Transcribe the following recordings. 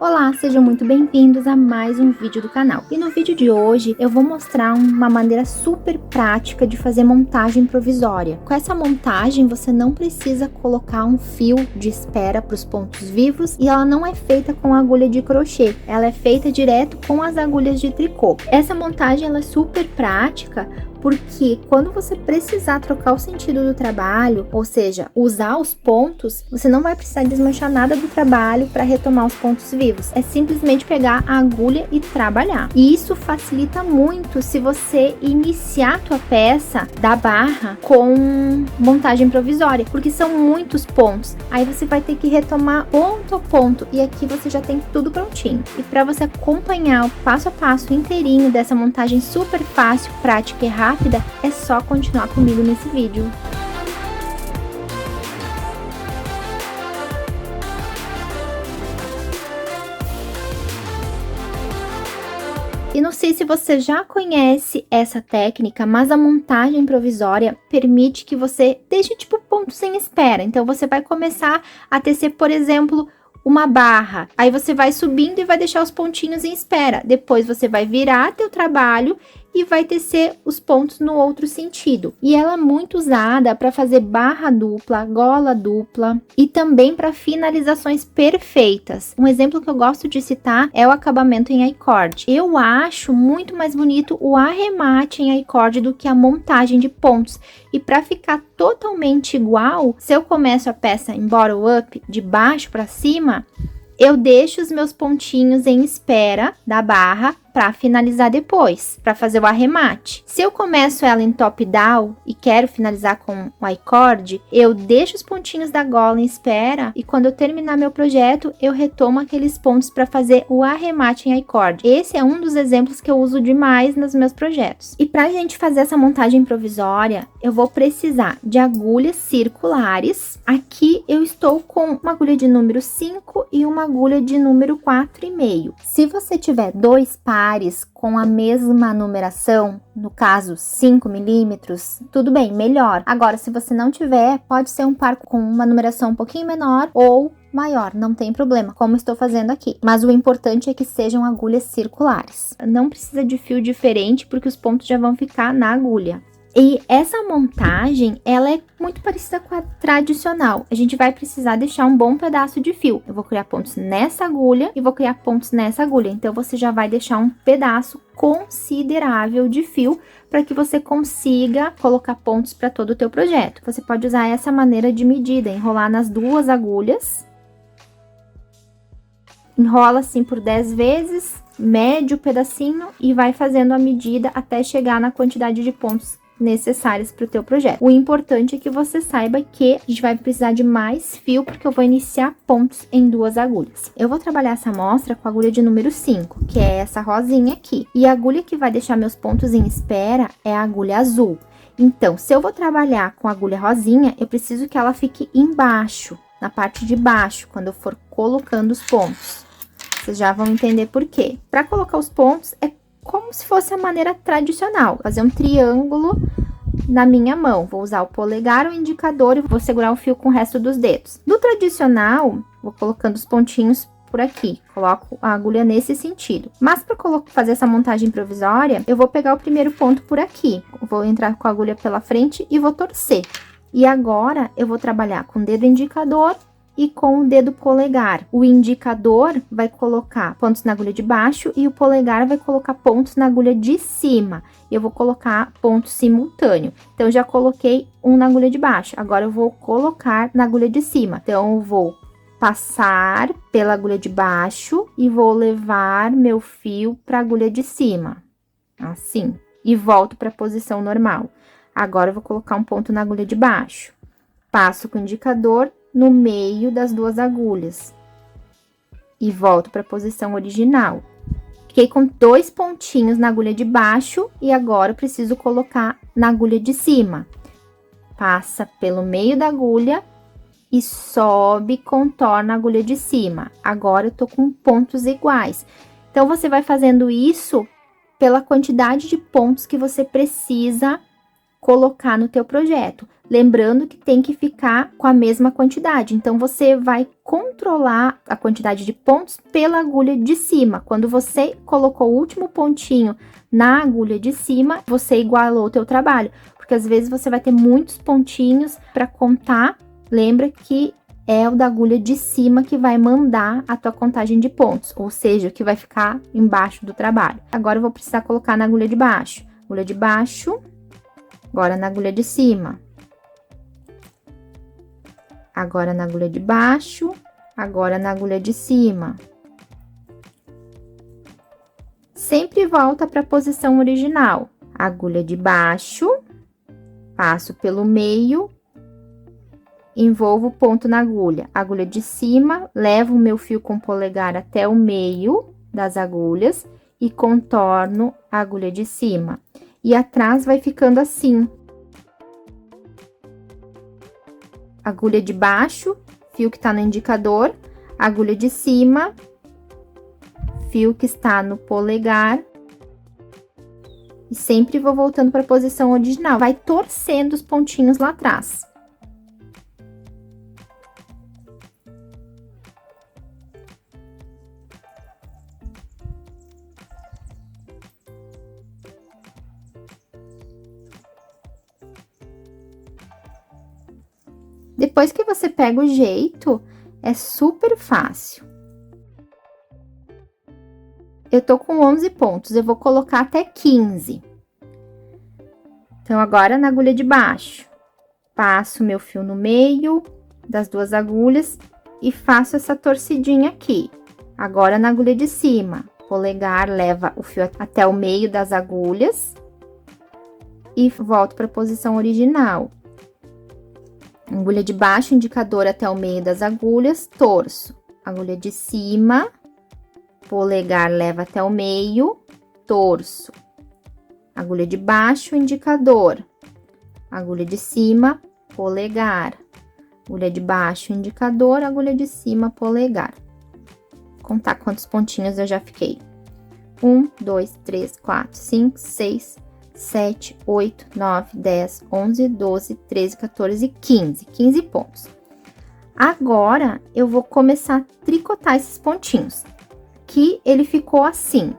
Olá, sejam muito bem-vindos a mais um vídeo do canal. E no vídeo de hoje eu vou mostrar uma maneira super prática de fazer montagem provisória. Com essa montagem você não precisa colocar um fio de espera para os pontos vivos e ela não é feita com agulha de crochê, ela é feita direto com as agulhas de tricô. Essa montagem ela é super prática porque quando você precisar trocar o sentido do trabalho, ou seja, usar os pontos, você não vai precisar desmanchar nada do trabalho para retomar os pontos vivos. É simplesmente pegar a agulha e trabalhar. E isso facilita muito se você iniciar a tua peça da barra com montagem provisória, porque são muitos pontos. Aí você vai ter que retomar ponto a ponto e aqui você já tem tudo prontinho. E para você acompanhar o passo a passo inteirinho dessa montagem super fácil, prática e rápida, é só continuar comigo nesse vídeo. E não sei se você já conhece essa técnica, mas a montagem provisória permite que você deixe tipo pontos em espera. Então você vai começar a tecer, por exemplo, uma barra, aí você vai subindo e vai deixar os pontinhos em espera. Depois você vai virar teu trabalho e vai tecer os pontos no outro sentido. E ela é muito usada para fazer barra dupla, gola dupla e também para finalizações perfeitas. Um exemplo que eu gosto de citar é o acabamento em I-cord. Eu acho muito mais bonito o arremate em I-cord do que a montagem de pontos. E para ficar totalmente igual, se eu começo a peça em bottom up, de baixo para cima, eu deixo os meus pontinhos em espera da barra para finalizar depois, para fazer o arremate. Se eu começo ela em top down e quero finalizar com o I-cord, eu deixo os pontinhos da gola em espera e quando eu terminar meu projeto, eu retomo aqueles pontos para fazer o arremate em I-cord. Esse é um dos exemplos que eu uso demais nos meus projetos. E para a gente fazer essa montagem provisória, eu vou precisar de agulhas circulares. Aqui eu estou com uma agulha de número 5 e uma agulha de número 4,5. Se você tiver dois pares com a mesma numeração, no caso 5 milímetros, tudo bem, melhor. Agora, se você não tiver, pode ser um par com uma numeração um pouquinho menor ou maior, não tem problema, como estou fazendo aqui. Mas o importante é que sejam agulhas circulares. Não precisa de fio diferente, porque os pontos já vão ficar na agulha. E essa montagem, ela é muito parecida com a tradicional. A gente vai precisar deixar um bom pedaço de fio. Eu vou criar pontos nessa agulha e vou criar pontos nessa agulha. Então, você já vai deixar um pedaço considerável de fio para que você consiga colocar pontos para todo o teu projeto. Você pode usar essa maneira de medida, enrolar nas duas agulhas. Enrola assim por 10 vezes, mede o pedacinho e vai fazendo a medida até chegar na quantidade de pontos necessárias para o teu projeto. O importante é que você saiba que a gente vai precisar de mais fio, porque eu vou iniciar pontos em duas agulhas. Eu vou trabalhar essa amostra com a agulha de número 5, que é essa rosinha aqui. E a agulha que vai deixar meus pontos em espera é a agulha azul. Então, se eu vou trabalhar com a agulha rosinha, eu preciso que ela fique embaixo, na parte de baixo, quando eu for colocando os pontos. Vocês já vão entender por quê. Para colocar os pontos, é como se fosse a maneira tradicional, fazer um triângulo na minha mão. Vou usar o polegar, o indicador e vou segurar o fio com o resto dos dedos. Do tradicional, vou colocando os pontinhos por aqui, coloco a agulha nesse sentido. Mas para fazer essa montagem provisória, eu vou pegar o primeiro ponto por aqui, vou entrar com a agulha pela frente e vou torcer. E agora, eu vou trabalhar com o dedo indicador e com o dedo polegar. O indicador vai colocar pontos na agulha de baixo e o polegar vai colocar pontos na agulha de cima. Eu vou colocar ponto simultâneo. Então, eu já coloquei um na agulha de baixo. Agora, eu vou colocar na agulha de cima. Então, eu vou passar pela agulha de baixo e vou levar meu fio para a agulha de cima. Assim. E volto para a posição normal. Agora, eu vou colocar um ponto na agulha de baixo. Passo com o indicador no meio das duas agulhas e volto para a posição original. Fiquei com dois pontinhos na agulha de baixo e agora eu preciso colocar na agulha de cima. Passa pelo meio da agulha e sobe, contorna a agulha de cima. Agora eu tô com pontos iguais. Então, você vai fazendo isso pela quantidade de pontos que você precisa colocar no teu projeto. Lembrando que tem que ficar com a mesma quantidade. Então, você vai controlar a quantidade de pontos pela agulha de cima. Quando você colocou o último pontinho na agulha de cima, você igualou o teu trabalho. Porque às vezes você vai ter muitos pontinhos para contar. Lembra que é o da agulha de cima que vai mandar a tua contagem de pontos, ou seja, que vai ficar embaixo do trabalho. Agora eu vou precisar colocar na agulha de baixo. Agulha de baixo, agora na agulha de cima. Agora na agulha de baixo, agora na agulha de cima. Sempre volta para a posição original. Agulha de baixo, passo pelo meio, envolvo o ponto na agulha. Agulha de cima, levo o meu fio com o polegar até o meio das agulhas e contorno a agulha de cima. E atrás vai ficando assim. Agulha de baixo, fio que tá no indicador, agulha de cima, fio que está no polegar. E sempre vou voltando para a posição original. Vai torcendo os pontinhos lá atrás. Depois que você pega o jeito, é super fácil. Eu tô com 11 pontos, eu vou colocar até 15. Então, agora na agulha de baixo, passo meu fio no meio das duas agulhas e faço essa torcidinha aqui. Agora na agulha de cima, polegar leva o fio até o meio das agulhas e volto para a posição original. Agulha de baixo, indicador até o meio das agulhas, torço. Agulha de cima, polegar leva até o meio, torço. Agulha de baixo, indicador. Agulha de cima, polegar. Agulha de baixo, indicador, agulha de cima, polegar. Vou contar quantos pontinhos eu já fiquei. 1, 2, 3, 4, 5, 6, 7, 8, 9, 10, 11, 12, 13, 14, 15. 15 pontos. Agora, eu vou começar a tricotar esses pontinhos. Que ele ficou assim.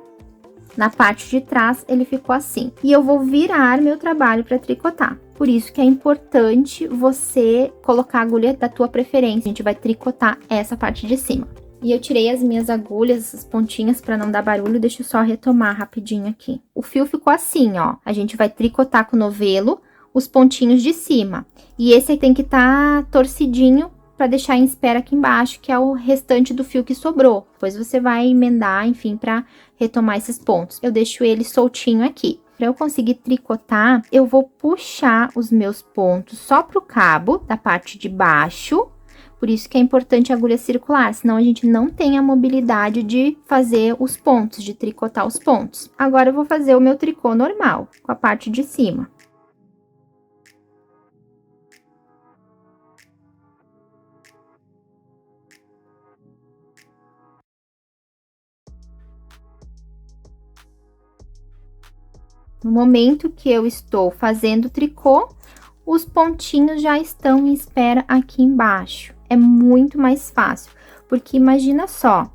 Na parte de trás, ele ficou assim. E eu vou virar meu trabalho para tricotar. Por isso que é importante você colocar a agulha da tua preferência. A gente vai tricotar essa parte de cima. E eu tirei as minhas agulhas, essas pontinhas, para não dar barulho. Deixa eu só retomar rapidinho aqui. O fio ficou assim, ó. A gente vai tricotar com o novelo os pontinhos de cima. E esse aí tem que estar torcidinho para deixar em espera aqui embaixo, que é o restante do fio que sobrou. Depois você vai emendar, enfim, para retomar esses pontos. Eu deixo ele soltinho aqui. Para eu conseguir tricotar, eu vou puxar os meus pontos só pro cabo da parte de baixo. Por isso que é importante a agulha circular, senão a gente não tem a mobilidade de fazer os pontos, de tricotar os pontos. Agora, eu vou fazer o meu tricô normal, com a parte de cima. No momento que eu estou fazendo o tricô, os pontinhos já estão em espera aqui embaixo. É muito mais fácil, porque imagina só,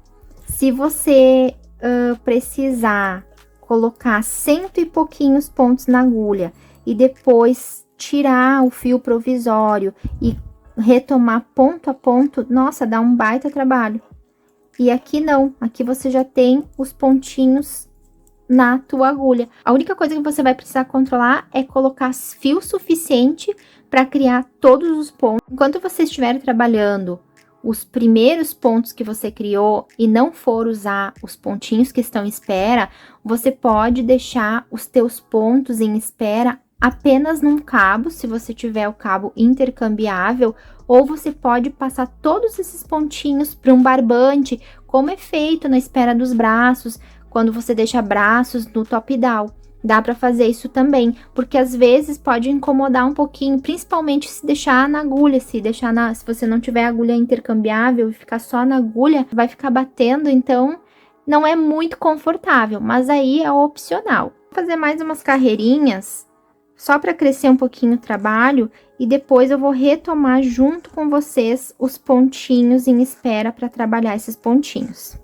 se você precisar colocar 100 e pouquinhos pontos na agulha e depois tirar o fio provisório e retomar ponto a ponto, nossa, dá um baita trabalho. E aqui não, aqui você já tem os pontinhos na tua agulha. A única coisa que você vai precisar controlar é colocar fio suficiente para criar todos os pontos. Enquanto você estiver trabalhando os primeiros pontos que você criou e não for usar os pontinhos que estão em espera, você pode deixar os teus pontos em espera apenas num cabo, se você tiver o cabo intercambiável, ou você pode passar todos esses pontinhos para um barbante, como é feito na espera dos braços, quando você deixa braços no top down. Dá para fazer isso também, porque às vezes pode incomodar um pouquinho, principalmente se deixar na agulha, se você não tiver agulha intercambiável e ficar só na agulha, vai ficar batendo, então não é muito confortável, mas aí é opcional. Vou fazer mais umas carreirinhas só para crescer um pouquinho o trabalho, e depois eu vou retomar junto com vocês os pontinhos em espera para trabalhar esses pontinhos.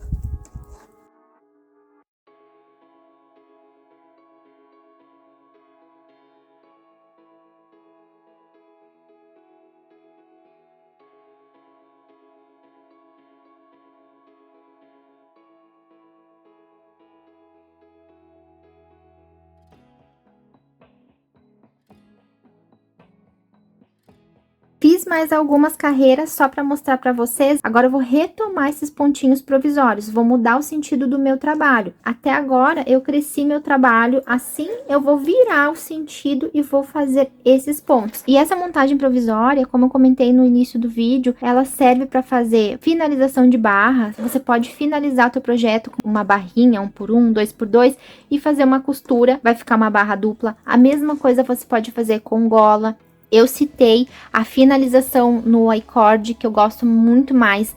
Fiz mais algumas carreiras só para mostrar para vocês. Agora eu vou retomar esses pontinhos provisórios, vou mudar o sentido do meu trabalho. Até agora eu cresci meu trabalho, assim eu vou virar o sentido e vou fazer esses pontos. E essa montagem provisória, como eu comentei no início do vídeo, ela serve para fazer finalização de barra. Você pode finalizar o teu projeto com uma barrinha, 1 por 1, 2 por 2 e fazer uma costura, vai ficar uma barra dupla. A mesma coisa você pode fazer com gola. Eu citei a finalização no I-cord, que eu gosto muito mais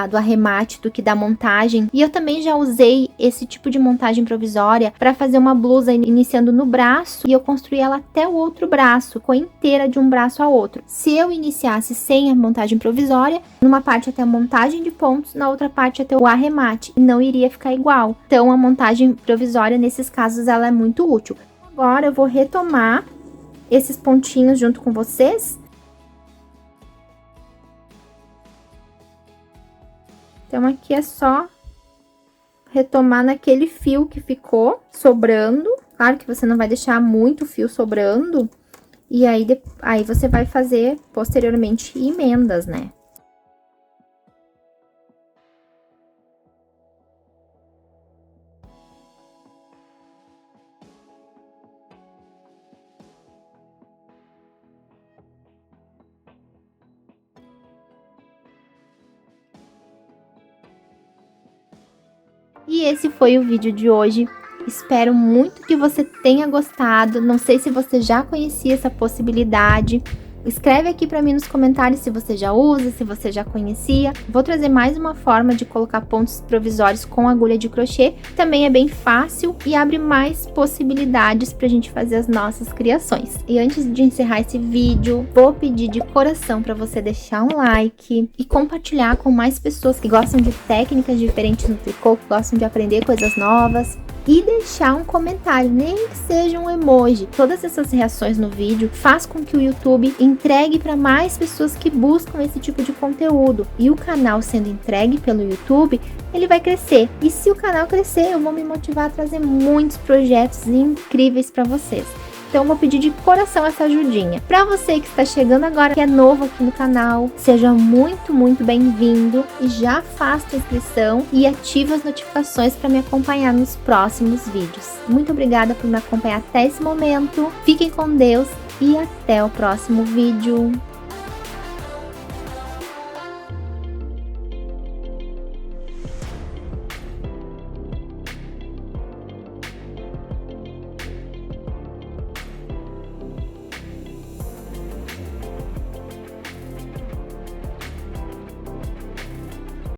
do arremate do que da montagem. E eu também já usei esse tipo de montagem provisória para fazer uma blusa iniciando no braço e eu construí ela até o outro braço, ficou inteira de um braço ao outro. Se eu iniciasse sem a montagem provisória, numa parte até a montagem de pontos, na outra parte até o arremate, não iria ficar igual. Então a montagem provisória, nesses casos, ela é muito útil. Agora eu vou retomar esses pontinhos junto com vocês. Então, aqui é só retomar naquele fio que ficou sobrando. Claro que você não vai deixar muito fio sobrando. E aí você vai fazer posteriormente emendas, né? E esse foi o vídeo de hoje. Espero muito que você tenha gostado. Não sei se você já conhecia essa possibilidade. Escreve aqui para mim nos comentários se você já usa, se você já conhecia. Vou trazer mais uma forma de colocar pontos provisórios com agulha de crochê. Também é bem fácil e abre mais possibilidades para a gente fazer as nossas criações. E antes de encerrar esse vídeo, vou pedir de coração para você deixar um like e compartilhar com mais pessoas que gostam de técnicas diferentes no tricô, que gostam de aprender coisas novas. E deixar um comentário, nem que seja um emoji. Todas essas reações no vídeo faz com que o YouTube entregue para mais pessoas que buscam esse tipo de conteúdo. E o canal sendo entregue pelo YouTube, ele vai crescer. E se o canal crescer, eu vou me motivar a trazer muitos projetos incríveis para vocês. Então, eu vou pedir de coração essa ajudinha. Para você que está chegando agora, que é novo aqui no canal, seja muito, muito bem-vindo. E já faça a inscrição e ative as notificações para me acompanhar nos próximos vídeos. Muito obrigada por me acompanhar até esse momento. Fiquem com Deus e até o próximo vídeo.